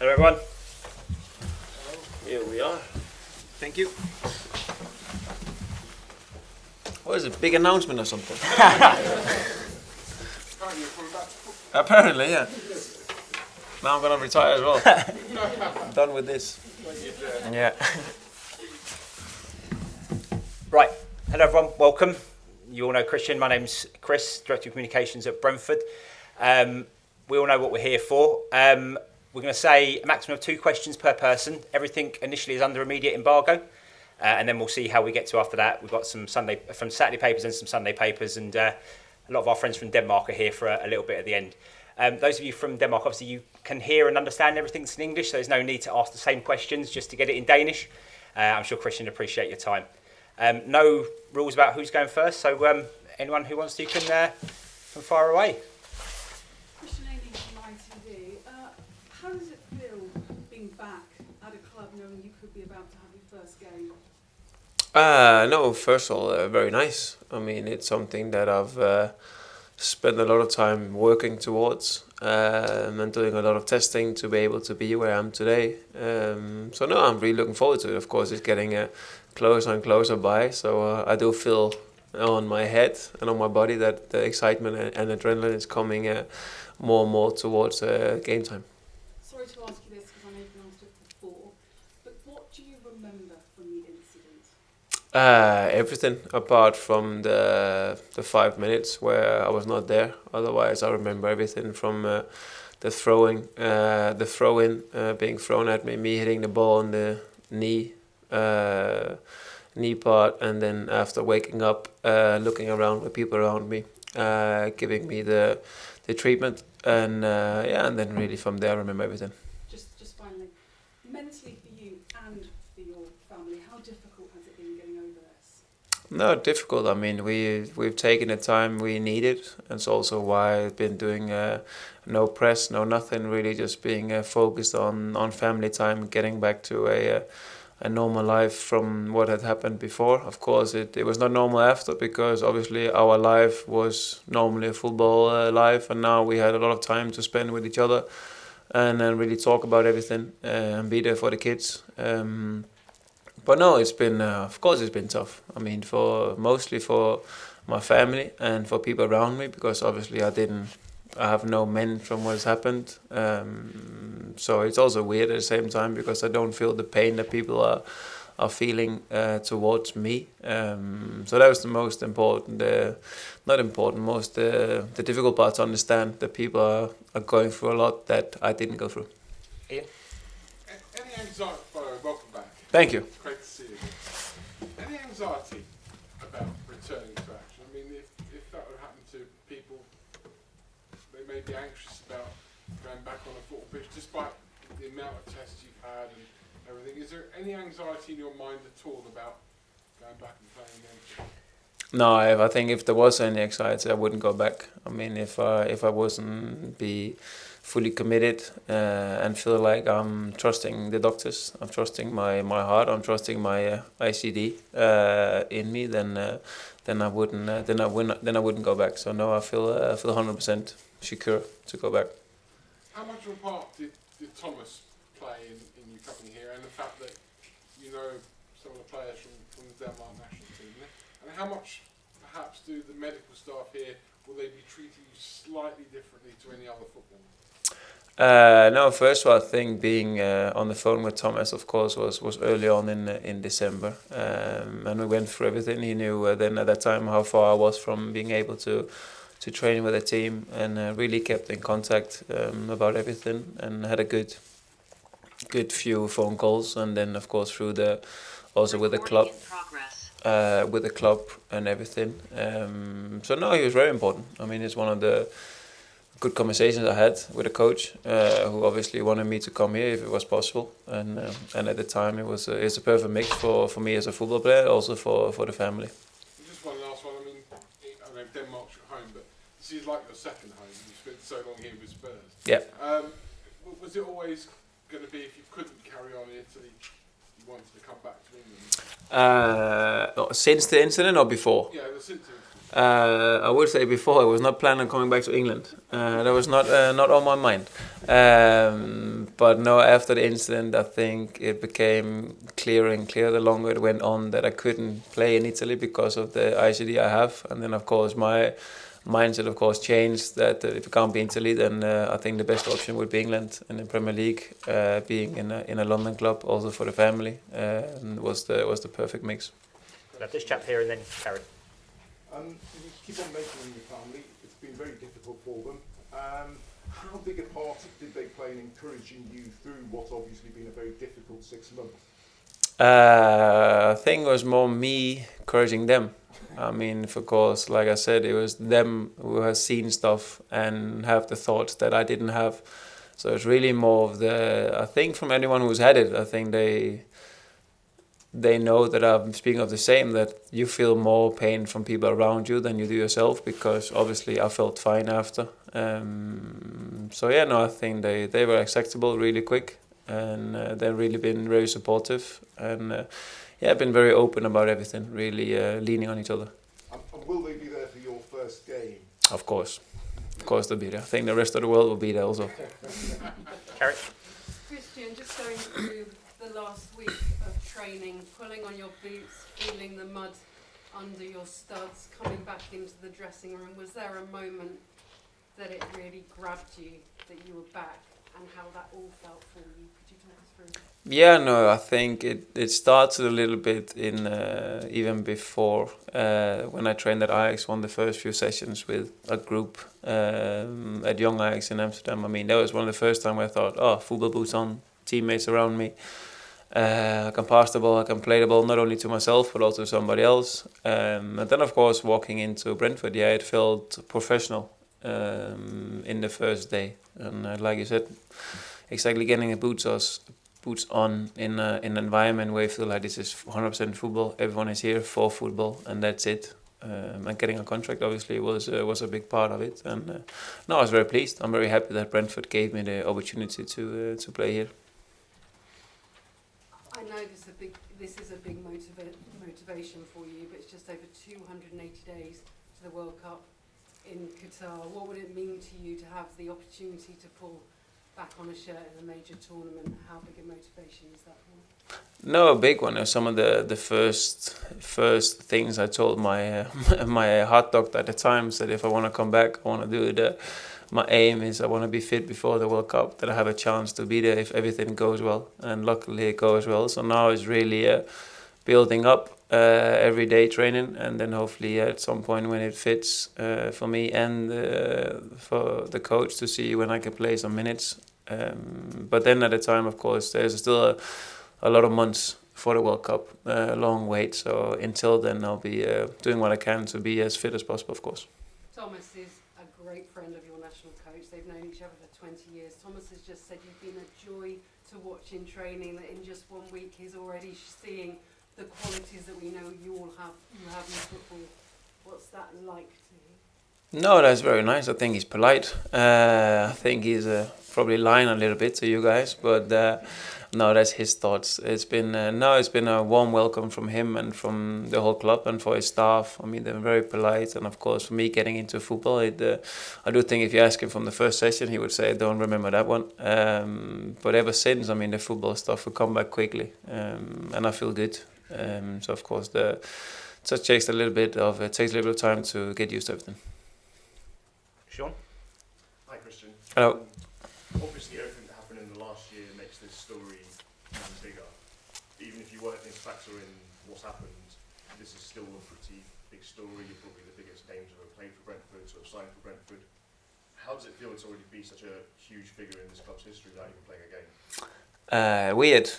Hello everyone. Here we are. Thank you. What is it? Big announcement or something? Apparently, yeah. Now I'm gonna retire as well. I'm done with this. Yeah. Right. Hello everyone. Welcome. You all know Christian. My name's Chris, Director of Communications at Brentford. We all know what we're here for. We're going to say a maximum of 2 questions per person. Everything initially is under immediate embargo, and then we'll see how we get to after that. We've got some Saturday papers and some Sunday papers, and a lot of our friends from Denmark are here for a little bit at the end. Those of you from Denmark, obviously you can hear and understand everything's in English, so there's no need to ask the same questions just to get it in Danish. I'm sure Christian will appreciate your time. No rules about who's going first, so anyone who wants to can fire away. How does it feel being back at a club knowing you could be about to have your first game? No, first of all, very nice. I mean, it's something that I've spent a lot of time working towards and doing a lot of testing to be able to be where I am today. So no, I'm really looking forward to it. Of course, it's getting closer and closer by. So I do feel on my head and on my body that the excitement and adrenaline is coming more and more towards game time. Sorry to ask you this because I know you've asked it before, but what do you remember from the incident? Everything apart from the 5 minutes where I was not there. Otherwise, I remember everything from the throw-in being thrown at me hitting the ball on the knee part, and then after waking up, looking around with people around me, giving me the treatment, and and then really from there I remember everything. Just finally, mentally for you and for your family, how difficult has it been getting over this? No, difficult. I mean, we've taken the time we needed. That's also why I've been doing no press, no nothing, really just being focused on family time, getting back to a normal life from what had happened before. Of course, it was not normal after, because obviously our life was normally a football life, and now we had a lot of time to spend with each other and then really talk about everything and be there for the kids. But no, it's been, of course, it's been tough. I mean, mostly for my family and for people around me, because obviously I have no men from what's happened. So it's also weird at the same time, because I don't feel the pain that people are feeling towards me. So that was the most important, the difficult part to understand, that people are going through a lot that I didn't go through. Ian? Any anxiety? Welcome back. Thank you. Great to see you again. Any anxiety about returning to action? I mean, if that would happen to people, they may be anxious about going back on a football pitch, despite the amount of tests you've had and everything. Is there any anxiety in your mind at all about going back and playing again? No, I think if there was any anxiety, I wouldn't go back. I mean, if I wasn't be fully committed and feel like I'm trusting the doctors, I'm trusting my heart, I'm trusting my ICD in me, then I wouldn't go back. So no, I feel 100% secure to go back. How much of a part did Thomas play in you coming here, and the fact that you know some of the players from the Denmark national team? And how much, perhaps, do the medical staff here, will they be treating you slightly differently to any other footballer? No, first of all, I think being on the phone with Thomas, of course, was early on in December, and we went through everything. He knew then at that time how far I was from being able to train with the team, and really kept in contact about everything, and had a good few phone calls, and then of course through also with the club. With the club and everything. So no, he was very important. I mean, it's one of the good conversations I had with the coach, who obviously wanted me to come here if it was possible. And at the time, it's a perfect mix for me as a football player, also for the family. Just one last one. I mean, I know Denmark's your home, but this is like your second home. You spent so long here with Spurs. Yeah. Was it always going to be, if you couldn't carry on in Italy, you wanted to come back to England? Since the incident or before? Yeah, since the incident. I would say before I was not planning on coming back to England. That was not on my mind. But no, after the incident, I think it became clearer and clearer the longer it went on that I couldn't play in Italy because of the ICD I have. And then of course my mindset of course changed that if you can't be in Italy, then I think the best option would be England in the Premier League. Being in a London club, also for the family, was the perfect mix. We'll have this chap here and then Karen. You keep on mentioning your family. It's been very difficult for them. How big a part did they play in encouraging you through what's obviously been a very difficult 6 months? I think it was more me encouraging them. I mean, of course, like I said, it was them who has seen stuff and have the thoughts that I didn't have. So it's really more of I think from anyone who's had it, I think they know that I'm speaking of the same, that you feel more pain from people around you than you do yourself, because obviously I felt fine after. So yeah, no, I think they were acceptable really quick, and they've really been very supportive, and been very open about everything, really leaning on each other. And will they be there for your first game? Of course they'll be there. I think the rest of the world will be there also. Karen? Christian, just going through the last week of training, pulling on your boots, feeling the mud under your studs, coming back into the dressing room, was there a moment that it really grabbed you, that you were back, and how that all felt for you? Could you talk us through? Yeah, no, I think it started a little bit in even before when I trained at Ajax, won the first few sessions with a group at Young Ajax in Amsterdam. I mean, that was one of the first time where I thought, oh, football boots on, teammates around me. I can pass the ball, I can play the ball, not only to myself, but also to somebody else. And then, of course, walking into Brentford, it felt professional in the first day. And like you said, exactly getting the boots on in an environment where you feel like this is 100% football. Everyone is here for football, and that's it. And getting a contract obviously was a big part of it. And no, I was very pleased. I'm very happy that Brentford gave me the opportunity to play here. I know this is a big motivation for you, but it's just over 280 days to the World Cup in Qatar. What would it mean to you to have the opportunity to pull back on a shirt in a major tournament? How big a motivation is that for? No, a big one. Some of the first things I told my my heart doctor at the time, said if I want to come back, I want to do it. My aim is I want to be fit before the World Cup, that I have a chance to be there if everything goes well, and luckily it goes well. So now it's really building up every day training, and then hopefully at some point when it fits for me and for the coach to see when I can play some minutes. But then at the time, of course, there's still a lot of months for the World Cup, long wait. So until then, I'll be doing what I can to be as fit as possible, of course. Thomas is a great friend of your national coach. They've known each other for 20 years. Thomas has just said you've been a joy to watch in training, that in just 1 week he's already seeing the qualities that we know you have in football. What's that like to you? No, that's very nice. I think he's polite. I think he's probably lying a little bit to you guys, but no, that's his thoughts. It's been a warm welcome from him and from the whole club and for his staff. I mean, they're very polite, and of course, for me getting into football, I do think if you ask him from the first session, he would say, "I don't remember that one." But ever since, I mean, the football stuff will come back quickly, and I feel good. So of course, it takes a little bit of time to get used to everything. Sean? Hi, Christian. Hello. Obviously, everything that happened in the last year makes this story even bigger. Even if you weren't to factor in what's happened, this is still a pretty big story. You're probably the biggest name to have played for Brentford, to have signed for Brentford. How does it feel to already be such a huge figure in this club's history without even playing a game? Weird.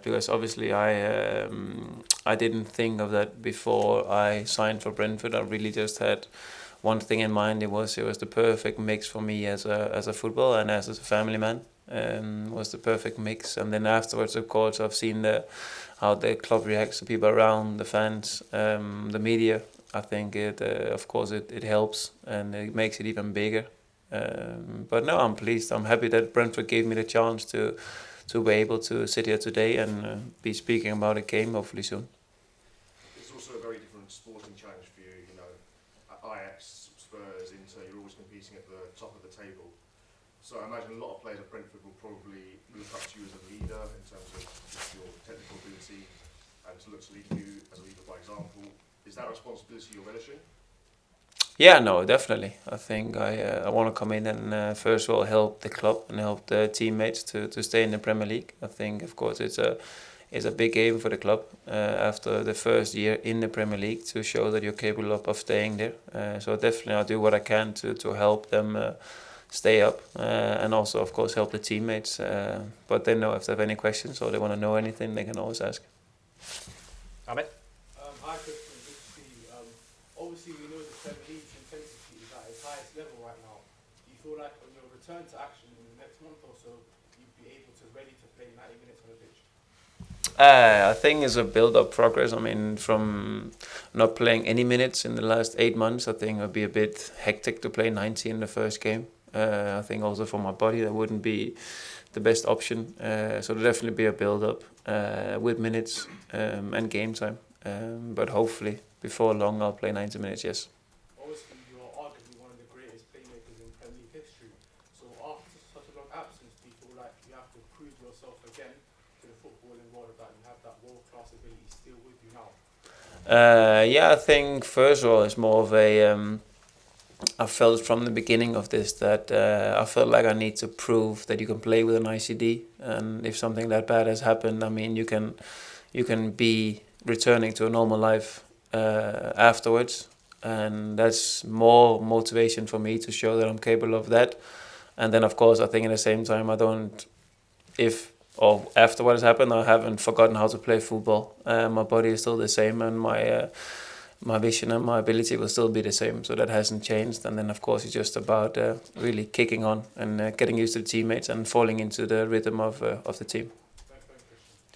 Because obviously I didn't think of that before I signed for Brentford. I really just had one thing in mind. It was the perfect mix for me as a footballer and as a family man. Was the perfect mix. And then afterwards, of course, I've seen how the club reacts to people around, the fans, the media. I think it helps, and it makes it even bigger. But no, I'm pleased. I'm happy that Brentford gave me the chance to be able to sit here today and be speaking about a game hopefully soon. It's also a very different sporting challenge for you. You know, So I imagine a lot of players at Brentford will probably look up to you as a leader in terms of just your technical ability and to look to lead you as a leader by example. Is that a responsibility you're relishing? Yeah, no, definitely. I think I want to come in and first of all help the club and help the teammates to stay in the Premier League. I think, of course, it's a big aim for the club after the first year in the Premier League to show that you're capable of staying there. So definitely I'll do what I can to help them stay up and also, of course, help the teammates. But they know if they have any questions or they want to know anything, they can always ask. Ahmed? Hi, Christian. Good to see you. Obviously, we know the Premier League's intensity is at its highest level right now. Do you feel like on your return to action in the next month or so, you'd be able to ready to play 90 minutes on the pitch? I think it's a build-up progress. I mean, from not playing any minutes in the last 8 months, I think it would be a bit hectic to play 90 in the first game. I think also for my body that wouldn't be the best option. So there'll definitely be a build-up with minutes and game time. But hopefully before long I'll play 90 minutes, yes. Obviously, you're arguably one of the greatest playmakers in Premier League history. So after such a long absence, do you feel like you have to prove yourself again to the footballing world that you have that world-class ability still with you now? Yeah, I think first of all it's more of a I felt from the beginning of this that I felt like I need to prove that you can play with an ICD, and if something that bad has happened, I mean you can be returning to a normal life afterwards, and that's more motivation for me to show that I'm capable of that. And then of course I think at the same time I don't, if or after what has happened, I haven't forgotten how to play football. My body is still the same, and my vision and my ability will still be the same, so that hasn't changed. And then of course it's just about really kicking on and getting used to the teammates and falling into the rhythm of the team.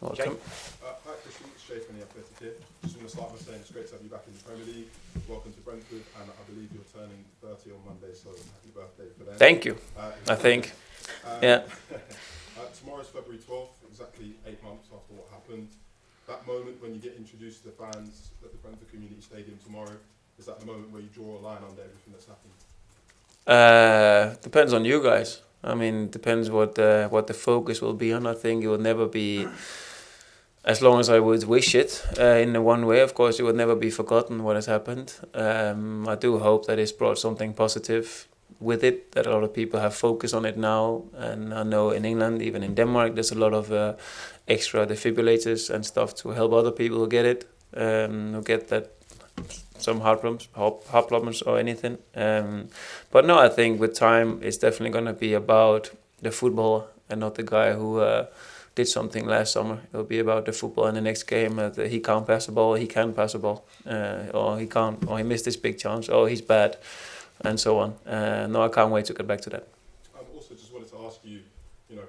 You're welcome. Hi Christian, it's Jay from the Athletic here. Just want to start by saying it's great to have you back in the Premier League. Welcome to Brentford, and I believe you're turning 30 on Monday, so happy birthday for them. Thank you. I think. Yeah. Tomorrow's February 12th, exactly 8 months after what happened. That moment when you get introduced to the fans at the Brentford Community Stadium tomorrow, is that the moment where you draw a line under everything that's happened? Depends on you guys. I mean, depends what the focus will be on. I think it will never be, as long as I would wish it, in the one way, of course, it would never be forgotten what has happened. I do hope that it's brought something positive with it, that a lot of people have focus on it now. And I know in England, even in Denmark, there's a lot of extra defibrillators and stuff to help other people who get it, who get that some heart problems or anything. But no, I think with time, it's definitely going to be about the footballer and not the guy who did something last summer. It'll be about the football in the next game. He can't pass the ball, he can pass the ball, or he can't, or he missed this big chance, or he's bad, and so on. No, I can't wait to get back to that. Also, just wanted to ask you,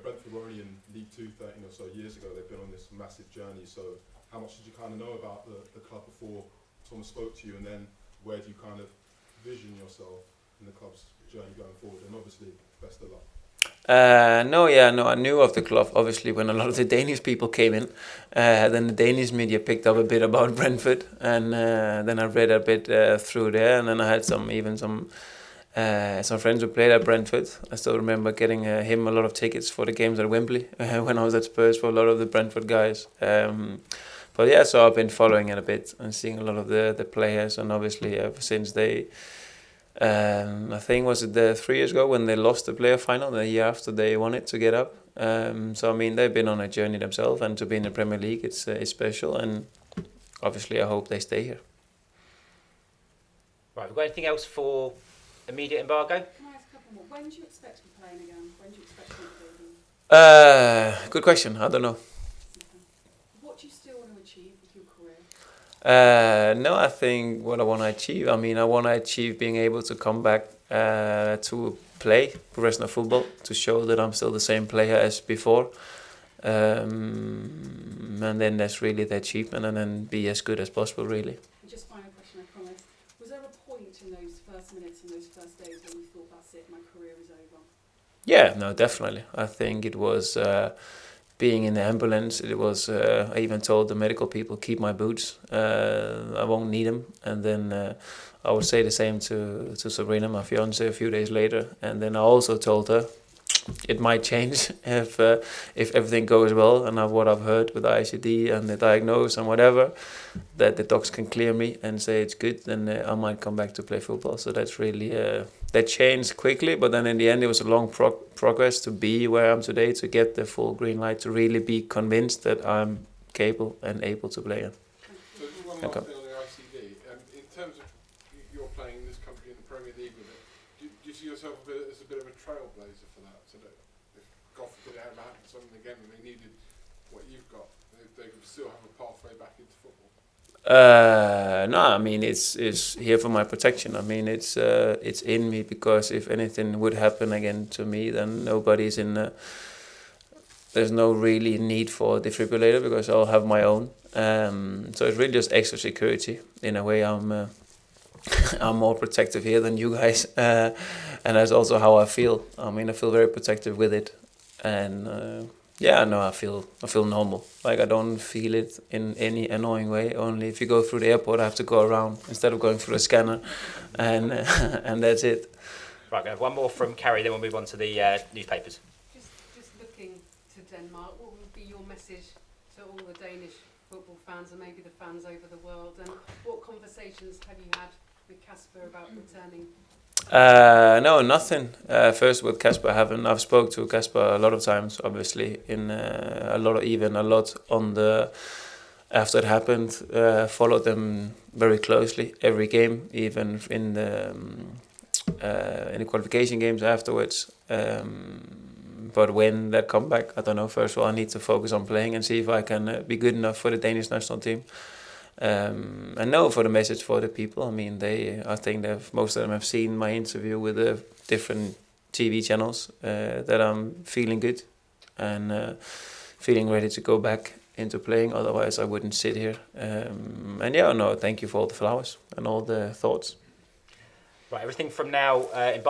Brentford were only in League 2 13 or so years ago. They've been on this massive journey. So how much did you kind of know about the club before Thomas spoke to you, and then where do you kind of vision yourself in the club's journey going forward? And obviously, best of luck. No, I knew of the club, obviously, when a lot of the Danish people came in. Then the Danish media picked up a bit about Brentford, and then I read a bit through there, and then I had some friends who played at Brentford. I still remember getting him a lot of tickets for the games at Wembley when I was at Spurs for a lot of the Brentford guys. But yeah, so I've been following it a bit and seeing a lot of the players, and obviously ever since they, I think was it 3 years ago when they lost the player final, the year after they won it to get up. So I mean they've been on a journey themselves, and to be in the Premier League, it's special, and obviously I hope they stay here. Right, we've got anything else for immediate embargo? Can I ask a couple more? When do you expect to be playing again? When do you expect to be building? Good question. I don't know. What do you still want to achieve with your career? No, I think what I want to achieve, I want to achieve being able to come back to play professional football, to show that I'm still the same player as before. And then that's really the achievement, and then be as good as possible, really. And just final question, I promise. Was there a point in those first minutes and those first days when you thought, that's it, my career is over? Yeah, no, definitely. I think it was being in the ambulance. It was, I even told the medical people, keep my boots. I won't need them. And then I would say the same to Sabrina, my fiance, a few days later. And then I also told her, it might change if everything goes well, and what I've heard with the ICD and the diagnose and whatever, that the docs can clear me and say it's good, then I might come back to play football. So that's really that changed quickly, but then in the end it was a long progress to be where I am today, to get the full green light, to really be convinced that I'm capable and able to play. So just one last thing on the ICD. In terms of you're playing in this country in the Premier League with it, do you see yourself as a bit of a trailblazer for that? So that if God forbid it ever happened to someone again and they needed what you've got, they could still have a pathway back into football? No, I mean it's here for my protection. I mean it's in me, because if anything would happen again to me, then nobody's in. There's no really need for a defibrillator, because I'll have my own. So it's really just extra security. In a way, I'm more protective here than you guys, and that's also how I feel. I mean, I feel very protective with it, and yeah, no, I feel normal. Like I don't feel it in any annoying way. Only if you go through the airport, I have to go around instead of going through a scanner, and and that's it. Right, we have one more from Carrie, then we'll move on to the newspapers. Just looking to Denmark, what would be your message to all the Danish football fans and maybe the fans over the world? And what conversations have you had with Kasper about returning? No, nothing. First with Kasper, I've spoke to Kasper a lot of times, obviously, in a lot on the after it happened. Followed them very closely every game, even in the qualification games afterwards. But when that comeback, I don't know. First of all, I need to focus on playing and see if I can be good enough for the Danish national team. And no, for the message for the people. I mean, I think that most of them have seen my interview with the different TV channels. That I'm feeling good and feeling ready to go back into playing. Otherwise, I wouldn't sit here. And yeah, no, thank you for all the flowers and all the thoughts. Right, everything from now in